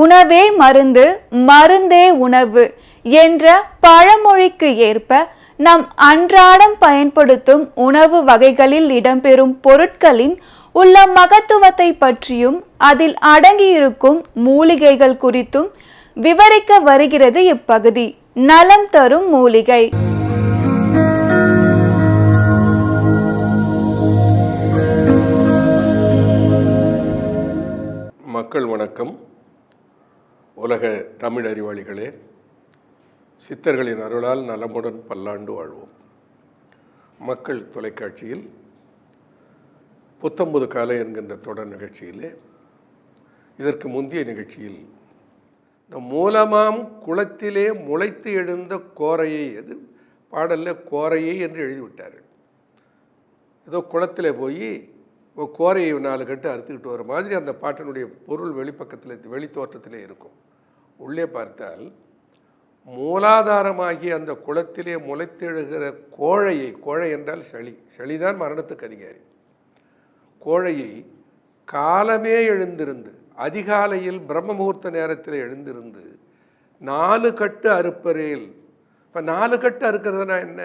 உணவே மருந்து, மருந்தே உணவு என்ற பழமொழிக்கு ஏற்ப நம் அன்றாடம் பயன்படுத்தும் உணவு வகைகளில் இடம்பெறும் பொருட்களின் உள்ள மகத்துவத்தை பற்றியும் அதில் அடங்கியிருக்கும் மூலிகைகள் குறித்தும் விவரிக்க வருகிறது இப்பகுதி. நலம் தரும் மூலிகை. மக்கள் வணக்கம். உலக தமிழ் அறிவாளிகளே, சித்தர்களின் அருளால் நலமுடன் பல்லாண்டு வாழ்வோம். மக்கள் தொலைக்காட்சியில் புத்தம்புது காலை என்கின்ற தொடர் நிகழ்ச்சியிலே, இதற்கு முந்தைய நிகழ்ச்சியில் இந்த மூலமாம் குளத்திலே முளைத்து எழுந்த கோரையை, அது பாடலில் கோரையை என்று எழுதிவிட்டார்கள். ஏதோ குளத்தில் போய் கோரையை 4 கட்டு அறுத்துக்கிட்டு வர மாதிரி அந்த பாட்டினுடைய பொருள் வெளிப்பக்கத்தில் வெளித்தோற்றத்திலே இருக்கும். உள்ளே பார்த்தால் மூலாதாரமாகிய அந்த குளத்திலே முளைத்தெழுகிற கோழையை, கோழை என்றால் சளி, சளிதான் மரணத்துக்கு அதிகாரி. கோழையை காலமே எழுந்திருந்து, அதிகாலையில் பிரம்ம முகூர்த்த நேரத்தில் எழுந்திருந்து 4 கட்டு அறுப்பறையில். இப்போ 4 கட்டு அறுக்கிறதுனா என்ன?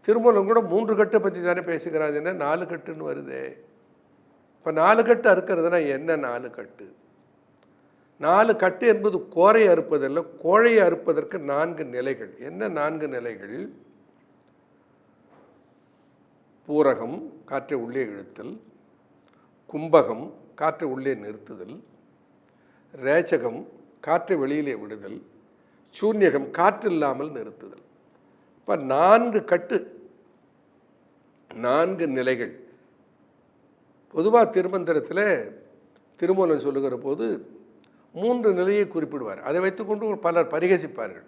திருமூலம் கூட 3 கட்டை பற்றி தானே பேசுகிறாங்க, என்ன 4 கட்டுன்னு வருது. இப்போ 4 கட்டு அறுக்கிறதுனா என்ன? 4 கட்டு 4 கட்டு என்பது கோரை அறுப்பதல்ல, கோழையை அறுப்பதற்கு 4 நிலைகள். என்ன 4 நிலைகள்? பூரகம், காற்றை உள்ளே இழுத்தல்; கும்பகம், காற்றை உள்ளே நிறுத்துதல்; ரேச்சகம், காற்றை வெளியிலே விடுதல்; சூன்யகம், காற்று இல்லாமல் நிறுத்துதல். இப்போ 4 கட்டு, 4 நிலைகள். பொதுவாக திருமந்திரத்தில் திருமூலன் சொல்லுகிற போது 3 நிலையை குறிப்பிடுவார். அதை வைத்துக்கொண்டு பலர் பரிகசிப்பார்கள்.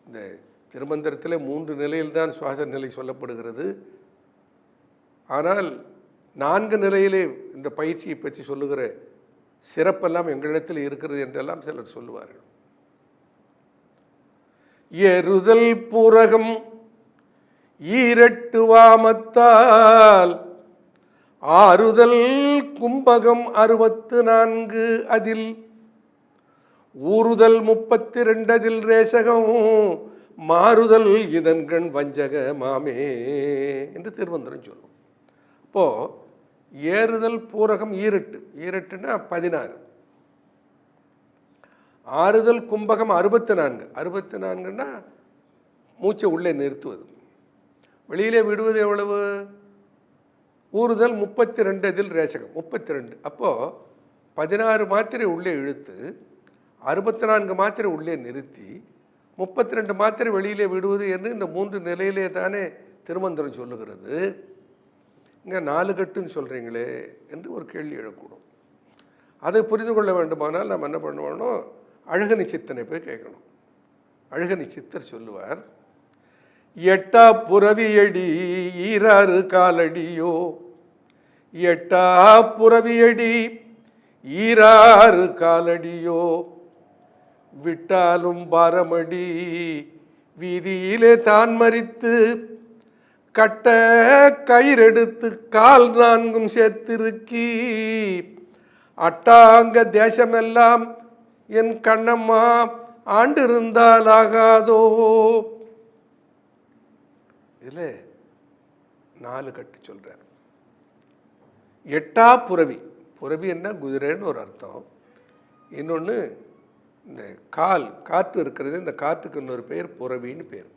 இந்த திருமந்திரத்தில் 3 நிலையில்தான் சுவாச நிலை சொல்லப்படுகிறது. ஆனால் 4 நிலையிலே இந்த பயிற்சியை பற்றி சொல்லுகிற சிறப்பெல்லாம் எங்களிடத்தில் இருக்கிறது என்றெல்லாம் சிலர் சொல்லுவார்கள். எருதல் பூரகம் ஈரட்டு வாமத்தால், ஆறுதல் கும்பகம் 64 அதில், ஊறுதல் 32 அதில் ரேசகம், மாறுதல் இதன்கண் வஞ்சக மாமே என்று திருமந்திரம் சொல்லும். இப்போது ஏறுதல் பூரகம் ஈரட்டு, ஈரட்டுன்னா 16, ஆறுதல் கும்பகம் 64, 64ன்னா மூச்சை உள்ளே நிறுத்துவது, வெளியிலே விடுவது எவ்வளவு? ஊறுதல் 32 அதில் ரேசகம் 32. அப்போது 16 மாத்திரை உள்ளே இழுத்து 64 மாத்திரை உள்ளே நிறுத்தி 32 மாத்திரை வெளியிலே விடுவது என்று இந்த 3 நிலையிலே தானே திருமந்திரம் சொல்லுகிறது. இங்கே 4 கட்டுன்னு சொல்கிறீங்களே என்று ஒரு கேள்வி எழக்கூடும். அதை புரிந்து கொள்ள வேண்டுமானால் நாம் என்ன பண்ணுவோம்னா, அழகனி சித்தனை போய் கேட்கணும். அழகனி சித்தர் சொல்லுவார், 8 புறவியடி ஈராறு காலடியோ, 8 புறவியடி ஈராறு காலடியோ, விட்டாலும் பாரமடி வீதியிலே தான் மறித்து, கட்ட கயிறெடுத்து கால் 4 சேர்த்திருக்கி, அட்டாங்க தேசமெல்லாம் என் கண்ணம்மா ஆண்டு இருந்தால் ஆகாதோ. இதில் 4 கட்டு சொல்கிறார். 8 புறவி, புறவி என்ன குதிரைன்னு ஒரு அர்த்தம். இன்னொன்று இந்த காற்று இருக்கிறது, இந்த காற்றுக்கு இன்னொரு பேர் புறவின்னு பேர்.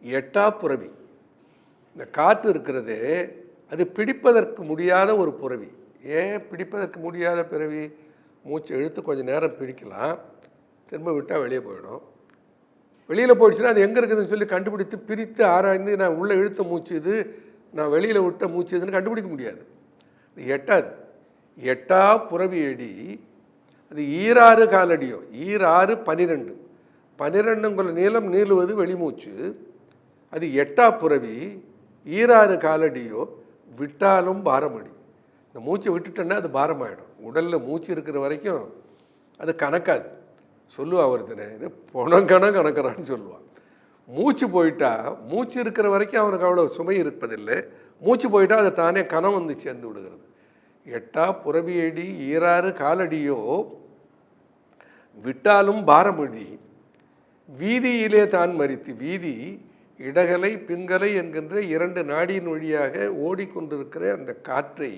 8 புறவி. இந்த காற்று இருக்கிறது அது பிடிப்பதற்கு முடியாத ஒரு புறவி. ஏன் பிடிப்பதற்கு முடியாத பிறவி? மூச்சை இழுத்து கொஞ்சம் நேரம் பிடிக்கலாம், திரும்ப விட்டால் வெளியே போயிடும். வெளியில் போயிடுச்சுன்னா அது எங்கே இருக்குதுன்னு சொல்லி கண்டுபிடித்து பிரித்து ஆராய்ந்து, நான் உள்ளே இழுத்த மூச்சு இது, நான் வெளியில் விட்ட மூச்சு இதுன்னு கண்டுபிடிக்க முடியாது. இது 8 புறவி அடி. அது ஈராறு காலடியோ, ஈராறு 12, 12 நீளம் நீளுவது வெளிமூச்சு. அது 8 புறவி ஈராறு காலடியோ, விட்டாலும் பாரமடி. இந்த மூச்சை விட்டுட்டோன்னா அது பாரமாயிடும். உடலில் மூச்சு இருக்கிற வரைக்கும் அது கணக்காது. சொல்லுவாள் ஒருத்தனை, இது பொணங்கணம் கணக்கிறான்னு சொல்லுவாள். மூச்சு போயிட்டா, மூச்சு இருக்கிற வரைக்கும் அவனுக்கு அவ்வளோ சுமை இருப்பதில்லை. மூச்சு போயிட்டா அதை தானே கணம் வந்து சேர்ந்து விடுகிறது. எட்டா புறவியடி ஈராறு காலடியோ விட்டாலும் பாரமொழி வீதியிலே தான் மறித்து. வீதி இடகலை பின்கலை என்கின்ற 2 நாடியின் வழியாக ஓடிக்கொண்டிருக்கிற அந்த காற்றை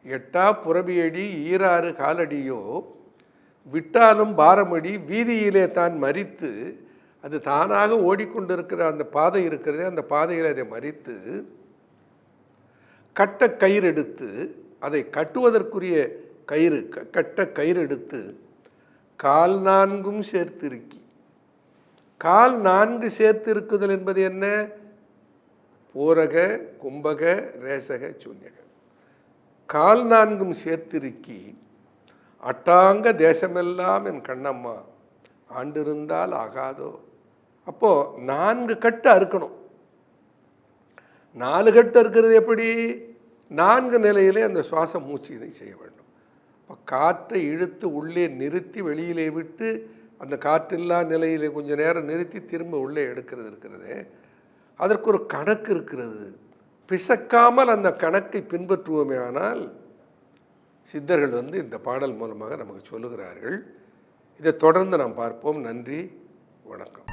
எட்டா புறவியடி ஈராறு காலடியோ விட்டாலும் பாரமடி வீதியிலே தான் மறித்து, அது தானாக ஓடிக்கொண்டிருக்கிற அந்த பாதை இருக்கிறதே, அந்த பாதையில் அதை மறித்து கட்ட கயிறு எடுத்து, அதை கட்டுவதற்குரிய கயிறு கட்ட கயிறு எடுத்து கால் 4 சேர்த்திருக்கி. கால் 4 சேர்த்து இருக்குதல் என்பது என்ன? பூரக கும்பக ரேசக சூன்யக. கால் 4 சேர்த்திருக்கி அட்டாங்க தேசமெல்லாம் என் கண்ணம்மா ஆண்டிருந்தால் ஆகாதோ. அப்போ 4 கட்டு அறுக்கணும். 4 கட்டு இருக்கிறது எப்படி? 4 நிலையிலே அந்த சுவாச மூச்சினை செய்ய வேண்டும். இப்போ காற்றை இழுத்து உள்ளே நிறுத்தி வெளியிலே விட்டு அந்த காற்றில்லா நிலையிலே கொஞ்சம் நேரம் நிறுத்தி திரும்ப உள்ளே எடுக்கிறது இருக்கிறதே, அதற்கு ஒரு கணக்கு இருக்கிறது. பிசக்காமல் அந்த கணக்கை பின்பற்றுவோமே ஆனால் சித்தர்கள் இந்த பாடல் மூலமாக நமக்கு சொல்லுகிறார்கள். இதை தொடர்ந்து நாம் பார்ப்போம். நன்றி, வணக்கம்.